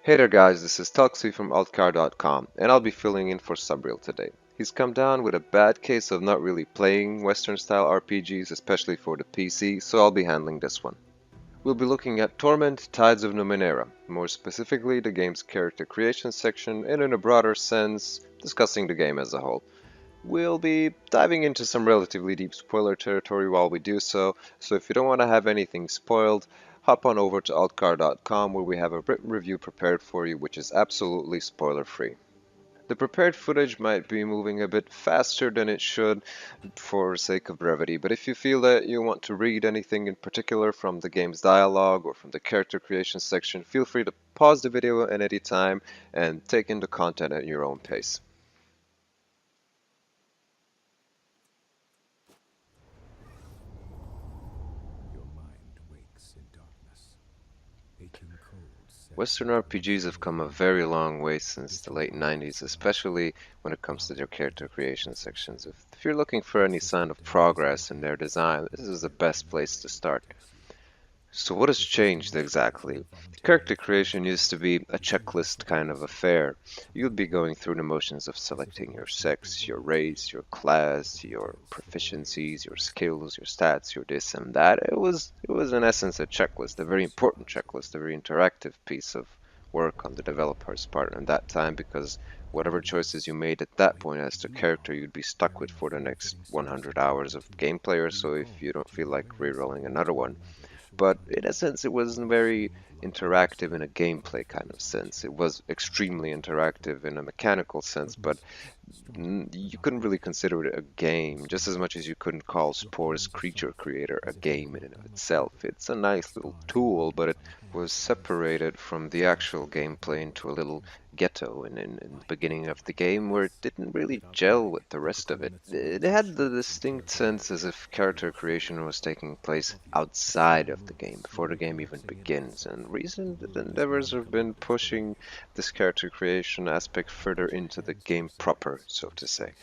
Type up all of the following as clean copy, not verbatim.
Hey there guys, this is Telxvi from AltChar.com, and I'll be filling in for SubReal today. He's come down with a bad case of not really playing Western style RPGs, especially for the PC, so I'll be handling this one. We'll be looking at Torment, Tides of Numenera, more specifically the game's character creation section, and in a broader sense, discussing the game as a whole. We'll be diving into some relatively deep spoiler territory while we do so if you don't want to have anything spoiled, hop on over to AltChar.com where we have a written review prepared for you which is absolutely spoiler free. The prepared footage might be moving a bit faster than it should for sake of brevity, but if you feel that you want to read anything in particular from the game's dialogue or from the character creation section, feel free to pause the video at any time and take in the content at your own pace. Western RPGs have come a very long way since the late 90s, especially when it comes to their character creation sections. If you're looking for any sign of progress in their design, this is the best place to start. So what has changed exactly? Character creation used to be a checklist kind of affair. You'd be going through the motions of selecting your sex, your race, your class, your proficiencies, your skills, your stats, your this and that. It was in essence a checklist, a very important checklist, a very interactive piece of work on the developer's part at that time, because whatever choices you made at that point as to character you'd be stuck with for the next 100 hours of gameplay or so if you don't feel like rerolling another one. But in a sense, it wasn't very interactive in a gameplay kind of sense. It was extremely interactive in a mechanical sense, but you couldn't really consider it a game, just as much as you couldn't call Spore's Creature Creator a game in and of itself. It's a nice little tool, but it was separated from the actual gameplay into a little ghetto in the beginning of the game where it didn't really gel with the rest of it. It had the distinct sense as if character creation was taking place outside of the game, before the game even begins, and recent endeavors have been pushing this character creation aspect further into the game proper, so to say.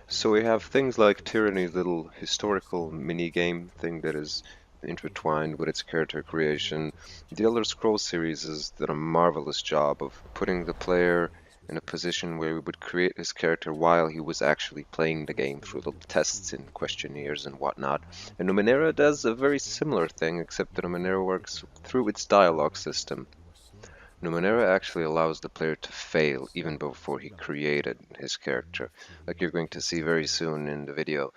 So we have things like Tyranny's little historical mini-game thing that is intertwined with its character creation. The Elder Scrolls series has done a marvelous job of putting the player in a position where he would create his character while he was actually playing the game through little tests and questionnaires and whatnot. And Numenera does a very similar thing, except that Numenera works through its dialogue system. Numenera actually allows the player to fail even before he created his character. Like you're going to see very soon in the video,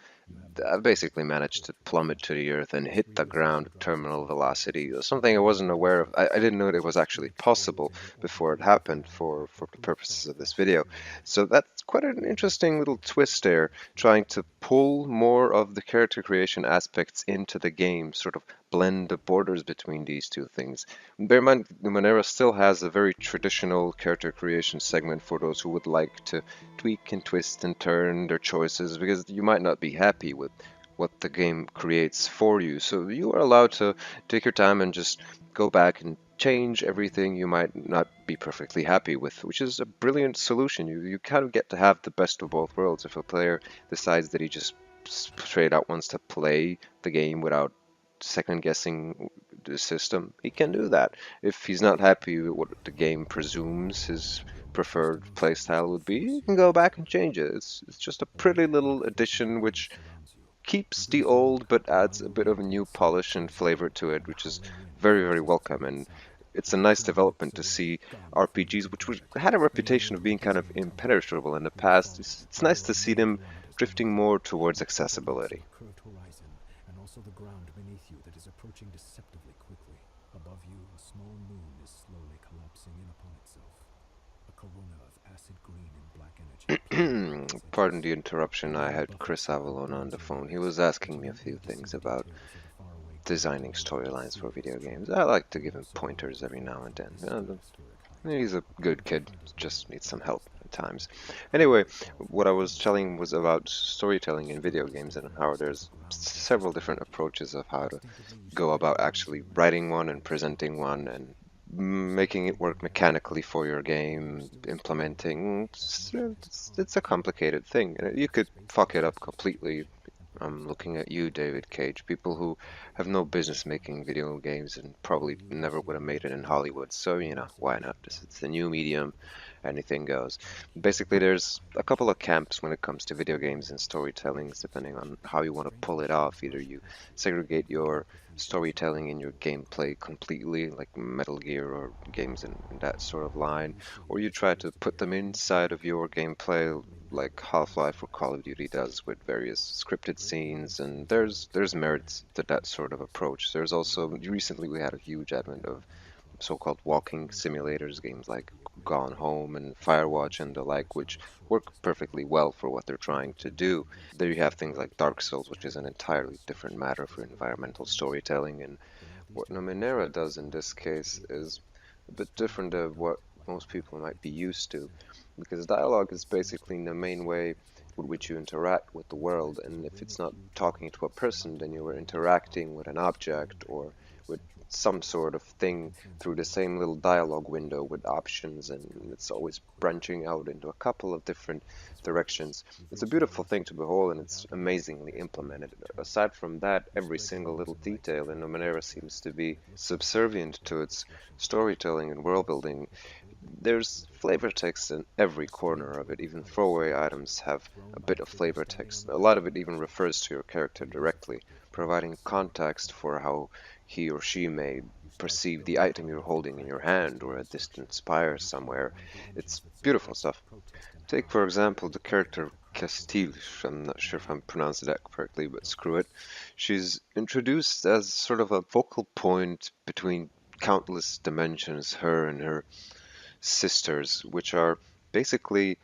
I basically managed to plummet to the earth and hit the ground at terminal velocity. Something I wasn't aware of. I didn't know it was actually possible before it happened for the purposes of this video. So that's quite an interesting little twist there, trying to pull more of the character creation aspects into the game, sort of blend the borders between these two things. Bear in mind, Numenera still has a very traditional character creation segment for those who would like to tweak and twist and turn their choices, because you might not be happy with what the game creates for you. So you are allowed to take your time and just go back and change everything you might not be perfectly happy with, which is a brilliant solution. You kind of get to have the best of both worlds. If a player decides that he just straight out wants to play the game without second guessing the system, he can do that. If he's not happy with what the game presumes his preferred playstyle would be, he can go back and change it. It's just a pretty little addition which keeps the old but adds a bit of a new polish and flavor to it, which is very, very welcome. And it's a nice development to see RPGs, which had a reputation of being kind of impenetrable in the past. It's nice to see them drifting more towards accessibility. The ground beneath you that is approaching deceptively quickly. Above you, a small moon is slowly collapsing in upon itself. A corona of acid green and black energy. Pardon the interruption, I had Chris Avalon on the phone. He was asking me a few things about designing storylines for video games. I like to give him pointers every now and then. He's a good kid, just needs some help at times. Anyway, what I was telling was about storytelling in video games and how there's several different approaches of how to go about actually writing one and presenting one and making it work mechanically for your game, implementing. It's a complicated thing. You could fuck it up completely I'm looking at you, David Cage. People who have no business making video games and probably never would have made it in Hollywood. So, why not? It's the new medium, anything goes. Basically, there's a couple of camps when it comes to video games and storytellings, depending on how you want to pull it off. Either you segregate your storytelling and your gameplay completely, like Metal Gear or games in that sort of line, or you try to put them inside of your gameplay like Half-Life or Call of Duty does with various scripted scenes, and there's merits to that sort of approach. There's also recently we had a huge advent of so-called walking simulators, games like Gone Home and Firewatch and the like, which work perfectly well for what they're trying to do. There you have things like Dark Souls, which is an entirely different matter for environmental storytelling, and what Numenera does in this case is a bit different of what most people might be used to, because dialogue is basically the main way with which you interact with the world, and if it's not talking to a person, then you are interacting with an object or with some sort of thing through the same little dialogue window with options, and it's always branching out into a couple of different directions. It's a beautiful thing to behold, and it's amazingly implemented. Aside from that, every single little detail in Numenera seems to be subservient to its storytelling and world building. There's flavor text in every corner of it. Even throwaway items have a bit of flavor text. A lot of it even refers to your character directly, providing context for how he or she may perceive the item you're holding in your hand or a distant spire somewhere. It's beautiful stuff. Take, for example, the character Castile. I'm not sure if I'm pronouncing that correctly, but screw it. She's introduced as sort of a focal point between countless dimensions, her and her sisters, which are basically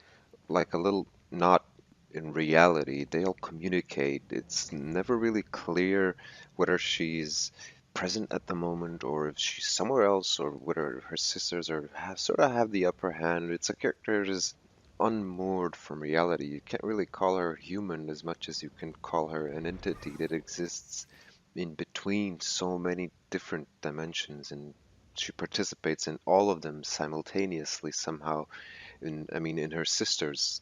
like a little knot in reality. They all communicate. It's never really clear whether she's present at the moment or if she's somewhere else or whether her sisters sort of have the upper hand. It's a character that is unmoored from reality. You can't really call her human as much as you can call her an entity that exists in between so many different dimensions, and she participates in all of them simultaneously somehow. In her sister's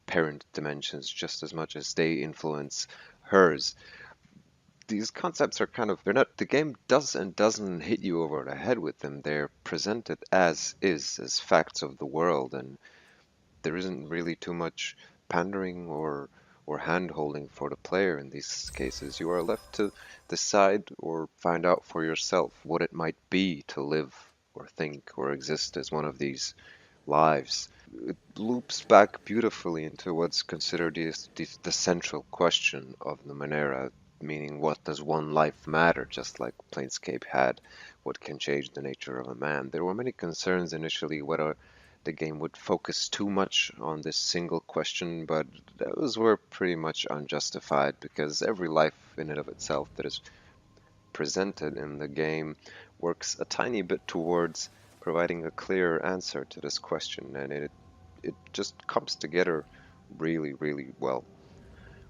parent dimensions just as much as they influence hers. These concepts are they're not, the game does and doesn't hit you over the head with them. They're presented as is, as facts of the world, and there isn't really too much pandering or hand-holding for the player in these cases. You are left to decide or find out for yourself what it might be to live or think or exist as one of these lives. It loops back beautifully into what's considered the central question of Numenera, meaning what does one life matter, just like Planescape had, what can change the nature of a man. There were many concerns initially whether the game would focus too much on this single question, but those were pretty much unjustified because every life in and of itself that is presented in the game works a tiny bit towards providing a clear answer to this question, and it just comes together really, really well.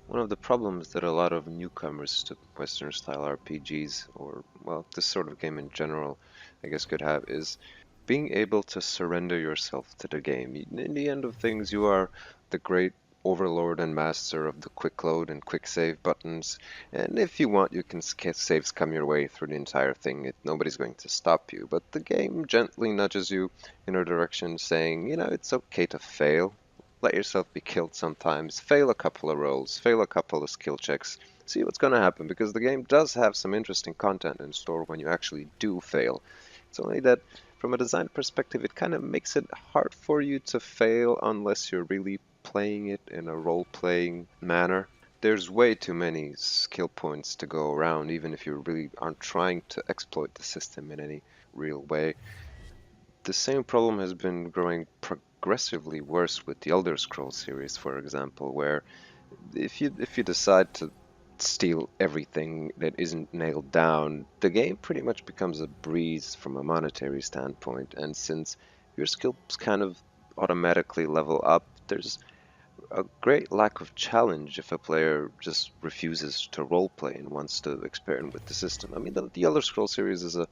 One of the problems that a lot of newcomers to Western style RPGs, or well, this sort of game in general, I guess could have, is being able to surrender yourself to the game. In the end of things, you are the great overlord and master of the quick load and quick save buttons, and if you want, you can saves come your way through the entire thing. Nobody's going to stop you, but the game gently nudges you in a direction saying, it's okay to fail. Let yourself be killed sometimes. Fail a couple of rolls, fail a couple of skill checks. See what's going to happen, because the game does have some interesting content in store when you actually do fail. It's only that from a design perspective, it kind of makes it hard for you to fail unless you're really playing it in a role-playing manner. There's way too many skill points to go around, even if you really aren't trying to exploit the system in any real way. The same problem has been growing progressively worse with the Elder Scrolls series, for example, where if you decide to steal everything that isn't nailed down, the game pretty much becomes a breeze from a monetary standpoint. And since your skills kind of automatically level up, there's a great lack of challenge if a player just refuses to roleplay and wants to experiment with the system. The Elder Scrolls series is a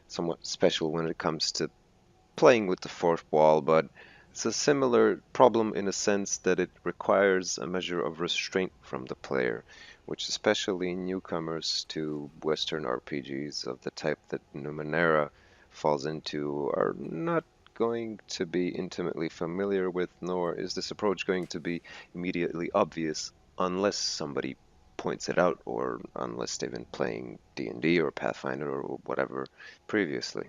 somewhat special when it comes to playing with the fourth wall, but It's a similar problem in a sense that it requires a measure of restraint from the player, which especially newcomers to Western RPGs of the type that Numenera falls into are not going to be intimately familiar with, nor is this approach going to be immediately obvious unless somebody points it out or unless they've been playing D&D or Pathfinder or whatever previously.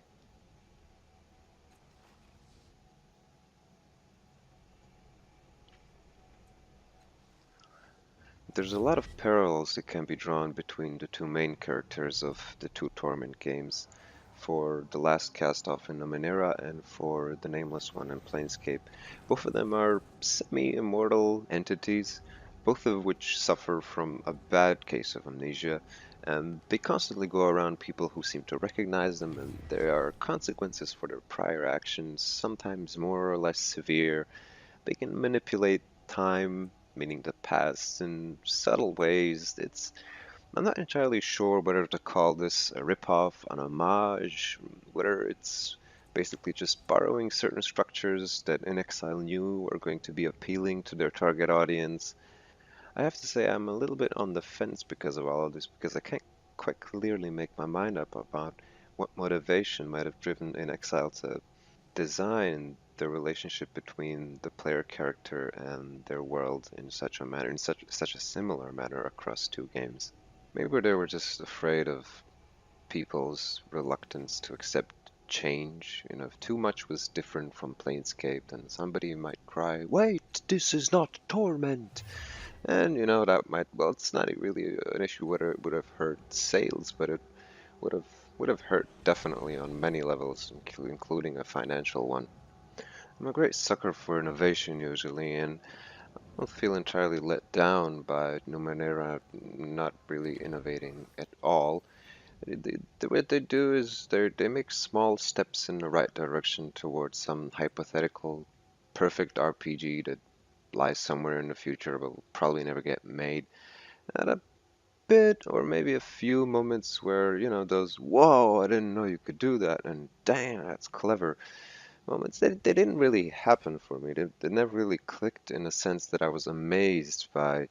There's a lot of parallels that can be drawn between the two main characters of the two Torment games, for the last cast-off in Numenera and for the nameless one in Planescape. Both of them are semi-immortal entities, both of which suffer from a bad case of amnesia, and they constantly go around people who seem to recognize them, and there are consequences for their prior actions, sometimes more or less severe. They can manipulate time, meaning the past, in subtle ways. I'm not entirely sure whether to call this a ripoff, an homage, whether it's basically just borrowing certain structures that inXile knew were going to be appealing to their target audience. I have to say I'm a little bit on the fence because of all of this, because I can't quite clearly make my mind up about what motivation might have driven inXile to design the relationship between the player character and their world in such a manner, in such a similar manner across two games. Maybe they were just afraid of people's reluctance to accept change. You know, if too much was different from Planescape, then somebody might cry, "Wait, this is not Torment!" And that might, well, it's not really an issue whether it would have hurt sales, but it would have would have hurt definitely on many levels, including a financial one. I'm a great sucker for innovation usually, and I don't feel entirely let down by Numenera not really innovating at all. What they do is they make small steps in the right direction towards some hypothetical perfect RPG that lies somewhere in the future but will probably never get made. And a bit or maybe a few moments where, those "whoa, I didn't know you could do that," and "dang, that's clever" moments, they didn't really happen for me. They never really clicked in a sense that I was amazed by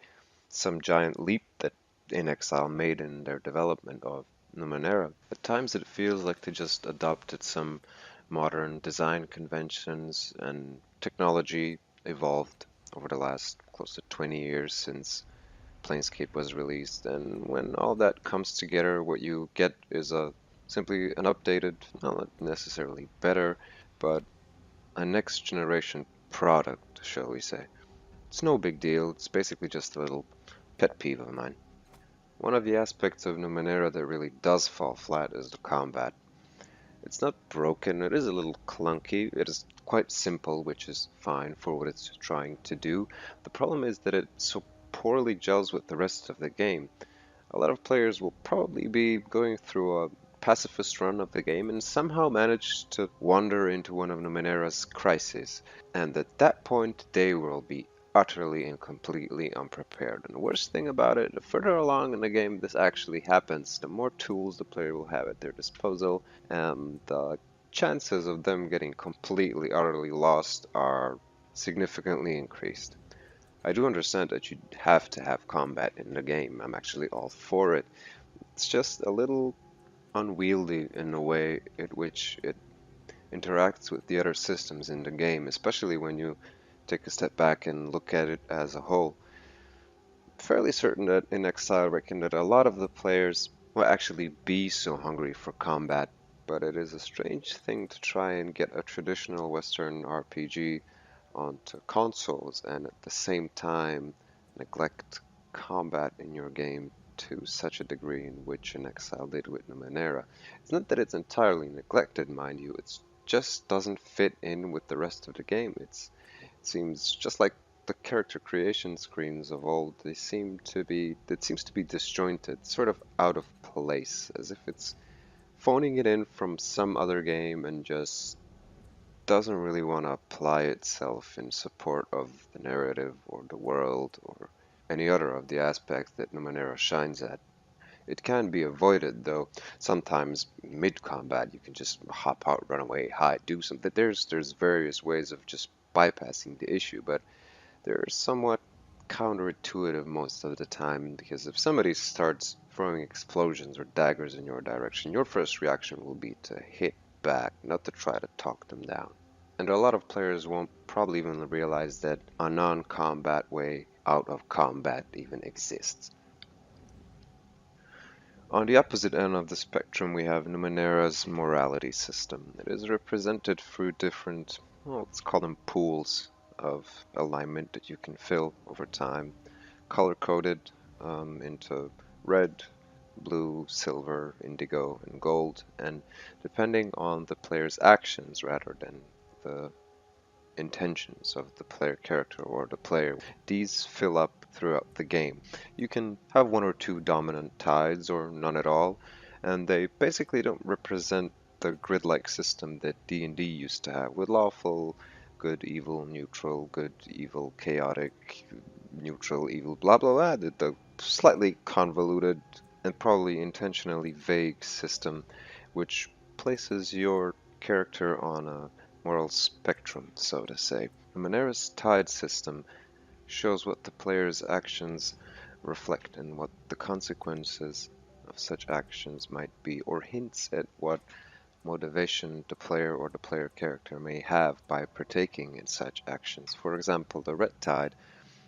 some giant leap that inXile made in their development of Numenera. At times it feels like they just adopted some modern design conventions, and technology evolved over the last close to 20 years since Planescape was released, and when all that comes together, what you get is a simply an updated, not necessarily better, but a next generation product, shall we say. It's no big deal, it's basically just a little pet peeve of mine. One of the aspects of Numenera that really does fall flat is the combat. It's not broken, it is a little clunky, it is quite simple, which is fine for what it's trying to do. The problem is that it so poorly gels with the rest of the game. A lot of players will probably be going through a pacifist run of the game and somehow manage to wander into one of Numenera's crises, and at that point they will be utterly and completely unprepared. And the worst thing about it, the further along in the game this actually happens, the more tools the player will have at their disposal, and the chances of them getting completely, utterly lost are significantly increased. I do understand that you have to have combat in the game. I'm actually all for it. It's just a little unwieldy in the way in which it interacts with the other systems in the game, especially when you take a step back and look at it as a whole. I'm fairly certain that inXile reckon that a lot of the players will actually be so hungry for combat, but it is a strange thing to try and get a traditional Western RPG onto consoles and at the same time neglect combat in your game to such a degree in which inXile did with Numenera. It's not that it's entirely neglected, mind you, it just doesn't fit in with the rest of the game. It seems just like the character creation screens of old, it seems to be disjointed, sort of out of place, as if it's phoning it in from some other game and just doesn't really want to apply itself in support of the narrative or the world or any other of the aspects that Numenera shines at. It can be avoided, though. Sometimes mid-combat you can just hop out, run away, hide, do something. There's various ways of just bypassing the issue, but they're somewhat counterintuitive most of the time, because if somebody starts throwing explosions or daggers in your direction, your first reaction will be to hit back, not to try to talk them down. And a lot of players won't probably even realize that a non-combat way out of combat even exists. On the opposite end of the spectrum, we have Numenera's morality system. It is represented through different, well, let's call them pools of alignment that you can fill over time, color-coded into red, blue, silver, indigo, and gold, and depending on the player's actions rather than the intentions of the player character or the player. These fill up throughout the game. You can have one or two dominant tides or none at all, and they basically don't represent the grid-like system that D&D used to have, with lawful, good, evil, neutral, good, evil, chaotic, neutral, evil, blah blah blah, the slightly convoluted and probably intentionally vague system which places your character on a moral spectrum, so to say. Numenera's tide system shows what the player's actions reflect and what the consequences of such actions might be, or hints at what motivation the player or the player character may have by partaking in such actions. For example, the red tide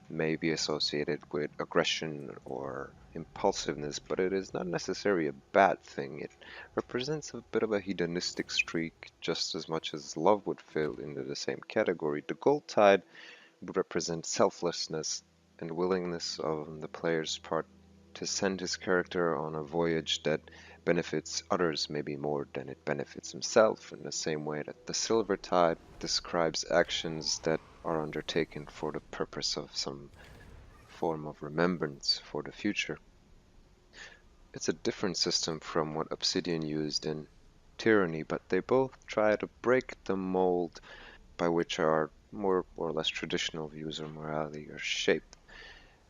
may be associated with aggression or impulsiveness, but it is not necessarily a bad thing. It represents a bit of a hedonistic streak, just as much as love would fall into the same category. The gold tide would represent selflessness and willingness on the player's part to send his character on a voyage that benefits others maybe more than it benefits himself, in the same way that the silver tide describes actions that are undertaken for the purpose of some form of remembrance for the future. It's a different system from what Obsidian used in Tyranny, but they both try to break the mold by which our more or less traditional views of morality are shaped.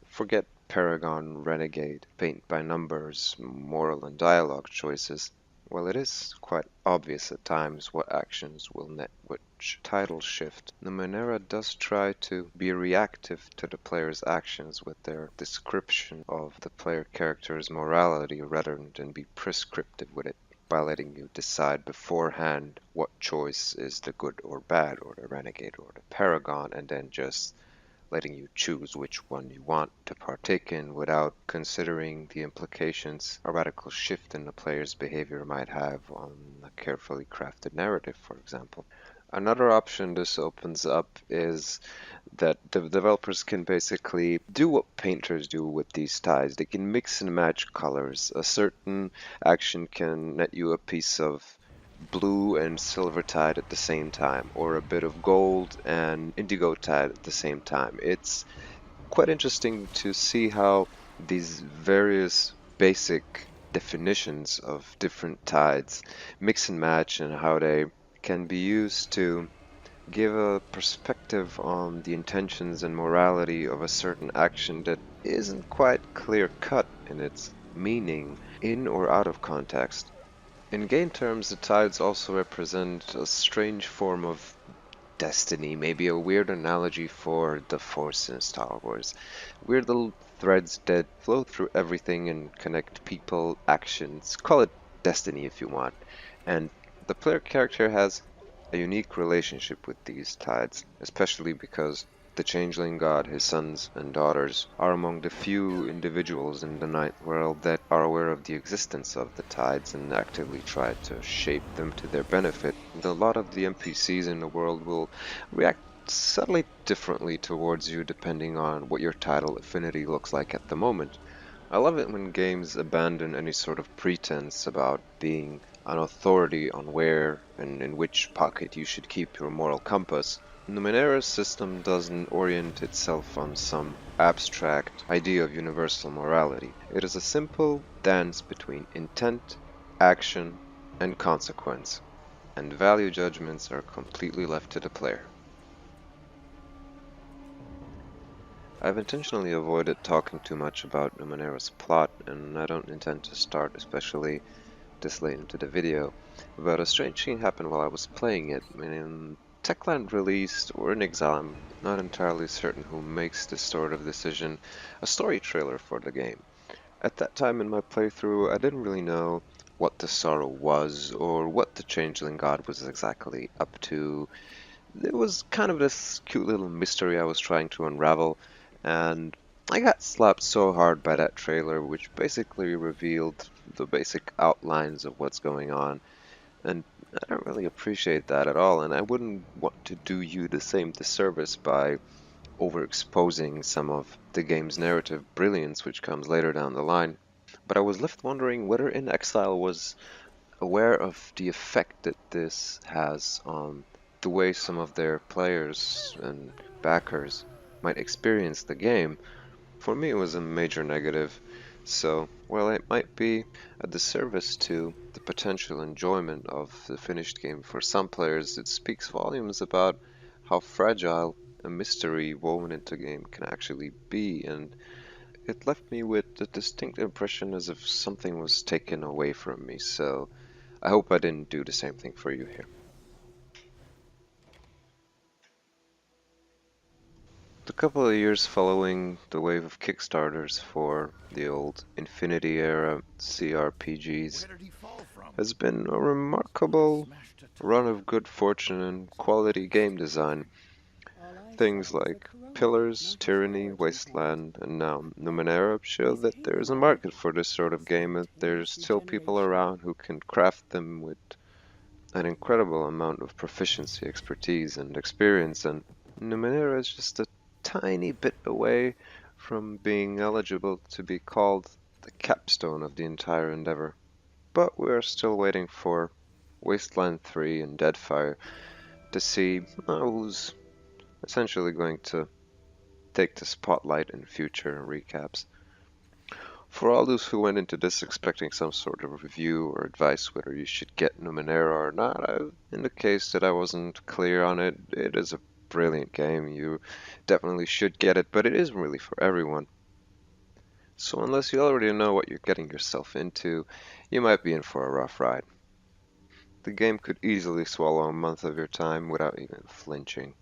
Forget Paragon, Renegade, paint by numbers, moral and dialogue choices. Well, it is quite obvious at times what actions will net which title shift. Numenera does try to be reactive to the player's actions with their description of the player character's morality rather than be prescriptive with it, by letting you decide beforehand what choice is the good or bad, or the renegade or the paragon, and then just letting you choose which one you want to partake in without considering the implications a radical shift in the player's behavior might have on a carefully crafted narrative, for example. Another option this opens up is that the developers can basically do what painters do with these ties. They can mix and match colors. A certain action can net you a piece of blue and silver tide at the same time, or a bit of gold and indigo tide at the same time. It's quite interesting to see how these various basic definitions of different tides mix and match, and how they can be used to give a perspective on the intentions and morality of a certain action that isn't quite clear cut in its meaning in or out of context. In game terms, the tides also represent a strange form of destiny, maybe a weird analogy for the Force in Star Wars. Weird little threads that flow through everything and connect people, actions, call it destiny if you want. And the player character has a unique relationship with these tides, especially because the Changeling God, his sons and daughters, are among the few individuals in the Ninth World that are aware of the existence of the tides and actively try to shape them to their benefit. And a lot of the NPCs in the world will react subtly differently towards you depending on what your tidal affinity looks like at the moment. I love it when games abandon any sort of pretense about being an authority on where and in which pocket you should keep your moral compass. Numenera's system doesn't orient itself on some abstract idea of universal morality. It is a simple dance between intent, action, and consequence, and value judgments are completely left to the player. I've intentionally avoided talking too much about Numenera's plot, and I don't intend to start, especially this late into the video, but a strange thing happened while I was playing it. Techland released, or inXile, I'm not entirely certain who makes this sort of decision, a story trailer for the game. At that time in my playthrough, I didn't really know what the sorrow was or what the changeling god was exactly up to. It was kind of this cute little mystery I was trying to unravel, and I got slapped so hard by that trailer, which basically revealed the basic outlines of what's going on, and I don't really appreciate that at all, and I wouldn't want to do you the same disservice by overexposing some of the game's narrative brilliance which comes later down the line. But I was left wondering whether inXile was aware of the effect that this has on the way some of their players and backers might experience the game. For me, it was a major negative. So, while it might be a disservice to the potential enjoyment of the finished game for some players, it speaks volumes about how fragile a mystery woven into a game can actually be, and it left me with a distinct impression as if something was taken away from me. So, I hope I didn't do the same thing for you here. The couple of years following the wave of Kickstarters for the old Infinity era CRPGs has been a remarkable run of good fortune and quality game design. Things like Pillars, Tyranny, Wasteland, and now Numenera show that there is a market for this sort of game, and there's still people around who can craft them with an incredible amount of proficiency, expertise, and experience, and Numenera is just a tiny bit away from being eligible to be called the capstone of the entire endeavor. But we're still waiting for Wasteland 3 and Deadfire to see who's essentially going to take the spotlight in future recaps. For all those who went into this expecting some sort of review or advice whether you should get Numenera or not, in the case that I wasn't clear on it, it is a brilliant game. You definitely should get it, but it isn't really for everyone. So unless you already know what you're getting yourself into, you might be in for a rough ride. The game could easily swallow a month of your time without even flinching.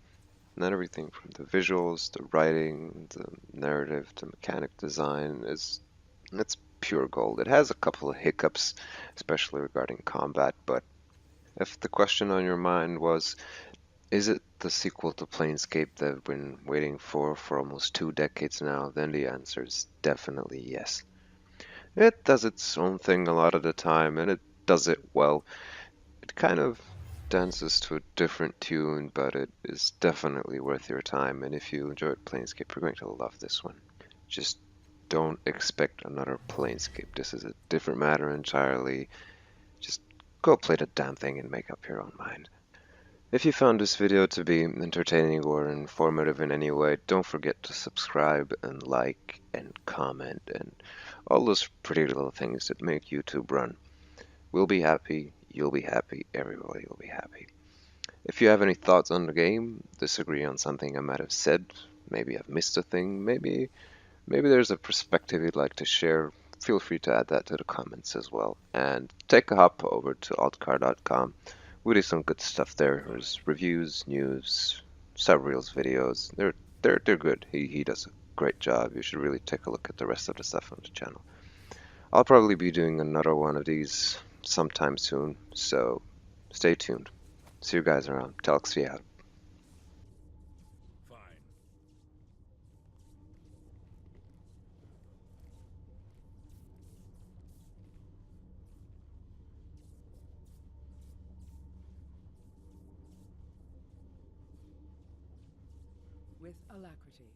Not everything from the visuals, the writing, the narrative, the mechanic design it's pure gold. It has a couple of hiccups, especially regarding combat, but if the question on your mind was, is it the sequel to Planescape that I've been waiting for almost 2 decades now, then the answer is definitely yes. It does its own thing a lot of the time, and it does it well. It kind of dances to a different tune, but it is definitely worth your time, and if you enjoyed Planescape, you're going to love this one. Just don't expect another Planescape. This is a different matter entirely. Just go play the damn thing and make up your own mind. If you found this video to be entertaining or informative in any way, don't forget to subscribe and like and comment and all those pretty little things that make YouTube run. We'll be happy, you'll be happy, everybody will be happy. If you have any thoughts on the game, disagree on something I might have said, maybe I've missed a thing, maybe there's a perspective you'd like to share, feel free to add that to the comments as well. And take a hop over to AltChar.com. We do some good stuff there. There's reviews, news, SubReal's videos. They're good. He does a great job. You should really take a look at the rest of the stuff on the channel. I'll probably be doing another one of these sometime soon, so stay tuned. See you guys around. Telxvi out. Fine. With alacrity.